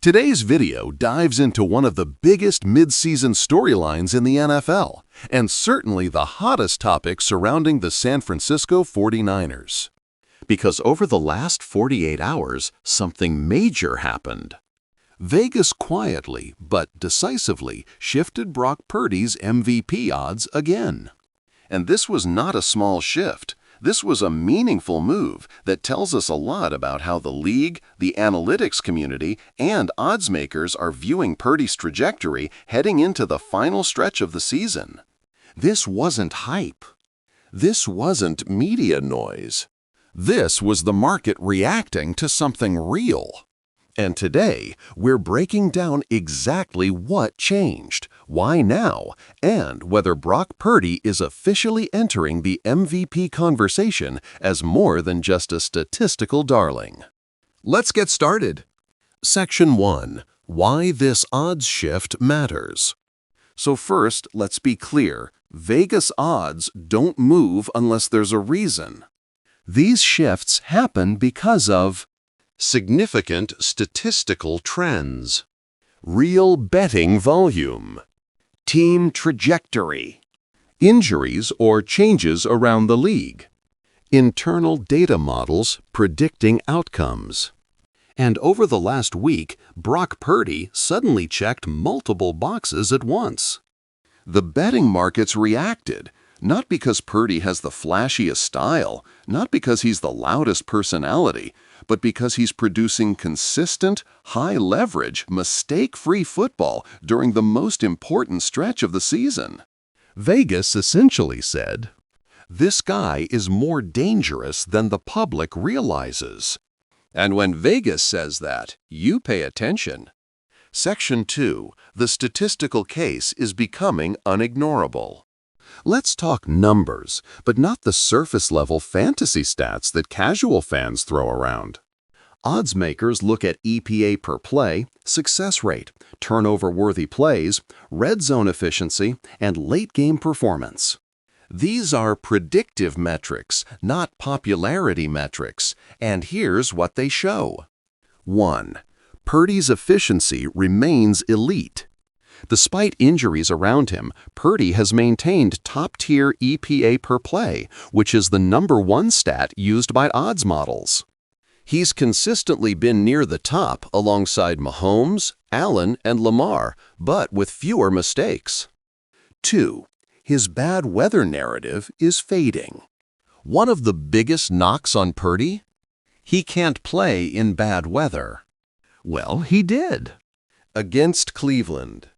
Today's video dives into one of the biggest mid-season storylines in the NFL, and certainly the hottest topic surrounding the San Francisco 49ers. Because over the last 48 hours, something major happened. Vegas quietly but decisively shifted Brock Purdy's MVP odds again. And this was not a small shift. This was a meaningful move that tells us a lot about how the league, the analytics community, and odds makers are viewing Purdy's trajectory heading into the final stretch of the season. This wasn't hype. This wasn't media noise. This was the market reacting to something real. And today, we're breaking down exactly what changed, why now, and whether Brock Purdy is officially entering the MVP conversation as more than just a statistical darling. Let's get started. Section 1. Why this odds shift matters. So first, let's be clear. Vegas odds don't move unless there's a reason. These shifts happen because of significant statistical trends, real betting volume, team trajectory, injuries or changes around the league, internal data models predicting outcomes. And over the last week, Brock Purdy suddenly checked multiple boxes at once. The betting markets reacted, not because Purdy has the flashiest style, not because he's the loudest personality, but because he's producing consistent, high-leverage, mistake-free football during the most important stretch of the season. Vegas essentially said, "This guy is more dangerous than the public realizes." And when Vegas says that, you pay attention. Section 2. The statistical case is becoming unignorable. Let's talk numbers, but not the surface-level fantasy stats that casual fans throw around. Odds makers look at EPA per play, success rate, turnover-worthy plays, red zone efficiency, and late-game performance. These are predictive metrics, not popularity metrics, and here's what they show. 1. Purdy's efficiency remains elite. Despite injuries around him, Purdy has maintained top-tier EPA per play, which is the #1 stat used by odds models. He's consistently been near the top alongside Mahomes, Allen, and Lamar, but with fewer mistakes. 2. His bad weather narrative is fading. One of the biggest knocks on Purdy? He can't play in bad weather. Well, he did. Against Cleveland.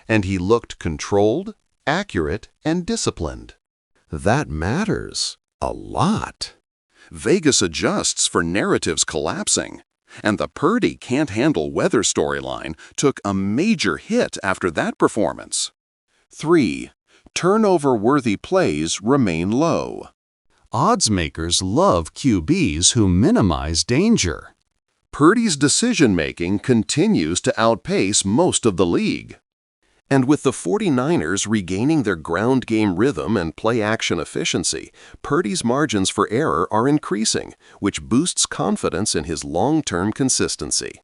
And he looked controlled, accurate, and disciplined. That matters a lot. Vegas adjusts for narratives collapsing, and the Purdy can't handle weather storyline took a major hit after that performance. 3. Turnover-worthy plays remain low. Odds makers love QBs who minimize danger. Purdy's decision-making continues to outpace most of the league. And with the 49ers regaining their ground game rhythm and play-action efficiency, Purdy's margins for error are increasing, which boosts confidence in his long-term consistency.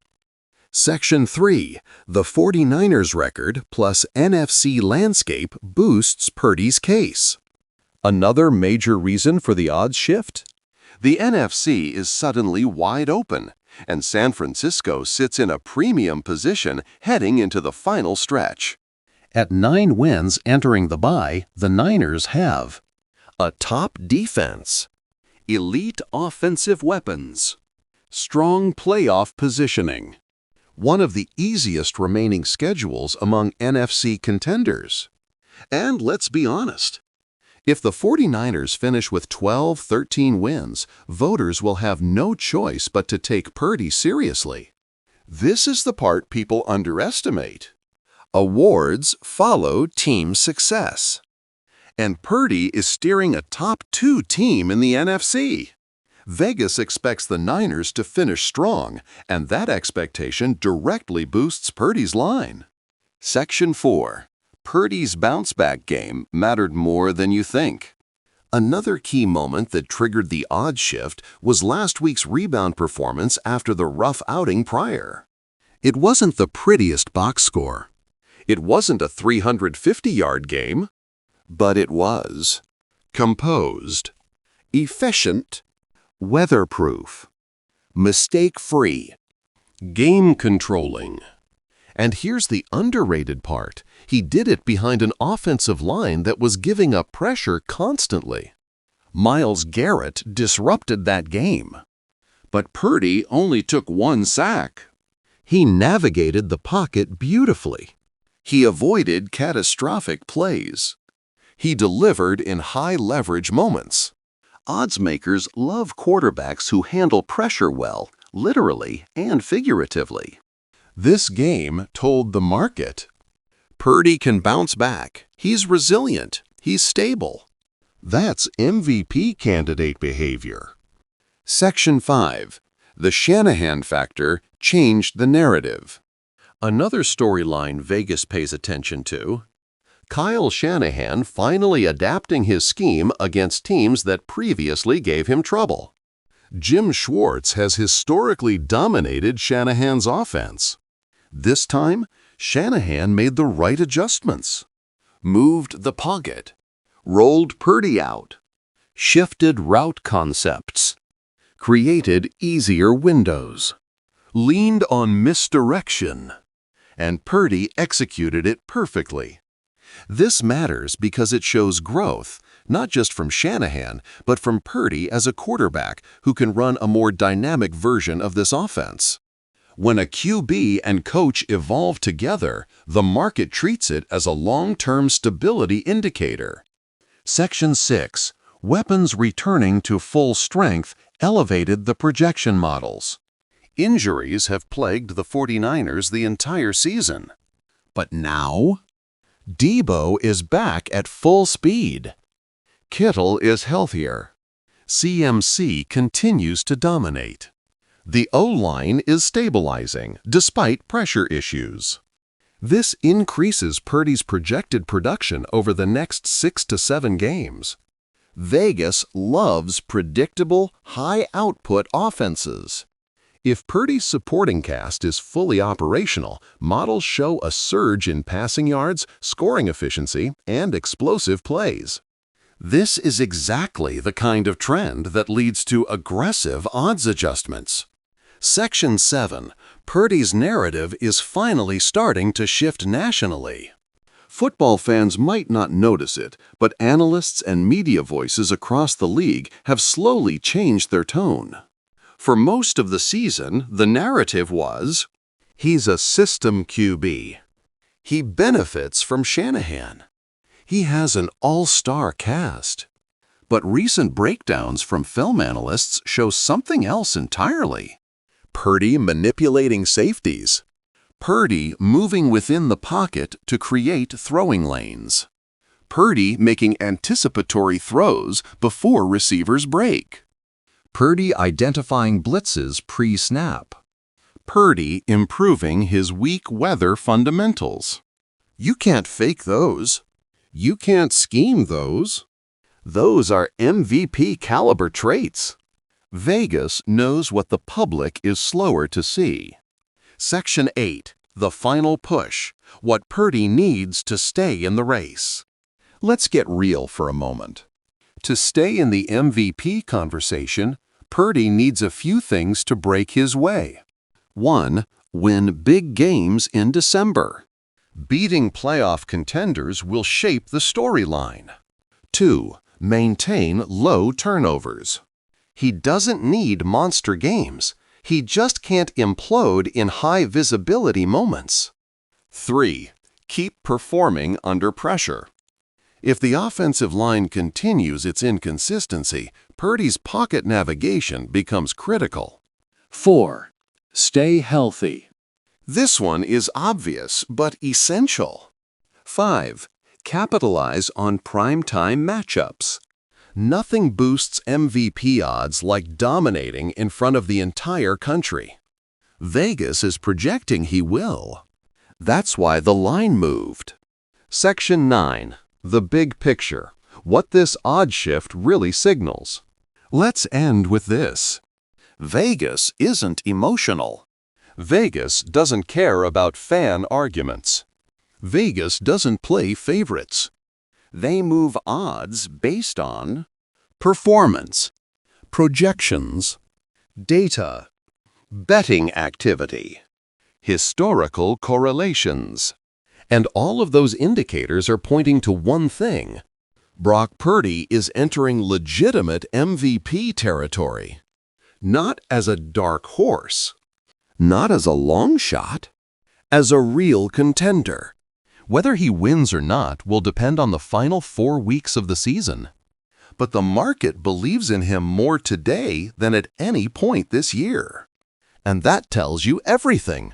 Section 3. The 49ers record plus NFC landscape boosts Purdy's case. Another major reason for the odds shift? The NFC is suddenly wide open, and San Francisco sits in a premium position heading into the final stretch. At 9 wins entering the bye, the Niners have a top defense, elite offensive weapons, strong playoff positioning, one of the easiest remaining schedules among NFC contenders. And let's be honest, if the 49ers finish with 12-13 wins, voters will have no choice but to take Purdy seriously. This is the part people underestimate. Awards follow team success. And Purdy is steering a top 2 team in the NFC. Vegas expects the Niners to finish strong, and that expectation directly boosts Purdy's line. Section 4. Purdy's bounce-back game mattered more than you think. Another key moment that triggered the odds shift was last week's rebound performance after the rough outing prior. It wasn't the prettiest box score. It wasn't a 350-yard game. But it was composed, efficient, weatherproof, mistake-free, game-controlling. And here's the underrated part. He did it behind an offensive line that was giving up pressure constantly. Myles Garrett disrupted that game. But Purdy only took 1 sack. He navigated the pocket beautifully. He avoided catastrophic plays. He delivered in high-leverage moments. Oddsmakers love quarterbacks who handle pressure well, literally and figuratively. This game told the market, Purdy can bounce back. He's resilient. He's stable. That's MVP candidate behavior. Section 5. The Shanahan factor changed the narrative. Another storyline Vegas pays attention to: Kyle Shanahan finally adapting his scheme against teams that previously gave him trouble. Jim Schwartz has historically dominated Shanahan's offense. This time, Shanahan made the right adjustments. Moved the pocket, rolled Purdy out, shifted route concepts, created easier windows, leaned on misdirection, and Purdy executed it perfectly. This matters because it shows growth, not just from Shanahan, but from Purdy as a quarterback who can run a more dynamic version of this offense. When a QB and coach evolve together, the market treats it as a long-term stability indicator. Section 6. Weapons returning to full strength elevated the projection models. Injuries have plagued the 49ers the entire season. But now, Debo is back at full speed. Kittle is healthier. CMC continues to dominate. The O-line is stabilizing despite pressure issues. This increases Purdy's projected production over the next 6 to 7 games. Vegas loves predictable, high-output offenses. If Purdy's supporting cast is fully operational, models show a surge in passing yards, scoring efficiency, and explosive plays. This is exactly the kind of trend that leads to aggressive odds adjustments. Section 7. Purdy's narrative is finally starting to shift nationally. Football fans might not notice it, but analysts and media voices across the league have slowly changed their tone. For most of the season, the narrative was, he's a system QB. He benefits from Shanahan. He has an all-star cast. But recent breakdowns from film analysts show something else entirely. Purdy manipulating safeties. Purdy moving within the pocket to create throwing lanes. Purdy making anticipatory throws before receivers break. Purdy identifying blitzes pre-snap. Purdy improving his weak weather fundamentals. You can't fake those. You can't scheme those. Those are MVP caliber traits. Vegas knows what the public is slower to see. Section 8. The final push. What Purdy needs to stay in the race. Let's get real for a moment. To stay in the MVP conversation, Purdy needs a few things to break his way. 1. Win big games in December. Beating playoff contenders will shape the storyline. 2. Maintain low turnovers. He doesn't need monster games. He just can't implode in high-visibility moments. 3. Keep performing under pressure. If the offensive line continues its inconsistency, Purdy's pocket navigation becomes critical. 4. Stay healthy. This one is obvious but essential. 5. Capitalize on primetime matchups. Nothing boosts MVP odds like dominating in front of the entire country. Vegas is projecting he will. That's why the line moved. Section 9. The big picture. What this odd shift really signals. Let's end with this. Vegas isn't emotional. Vegas doesn't care about fan arguments. Vegas doesn't play favorites. They move odds based on performance, Projections, data, betting activity, historical correlations. And all of those indicators are pointing to one thing. Brock Purdy is entering legitimate MVP territory. Not as a dark horse, not as a long shot, as a real contender. Whether he wins or not will depend on the final 4 weeks of the season. But the market believes in him more today than at any point this year. And that tells you everything.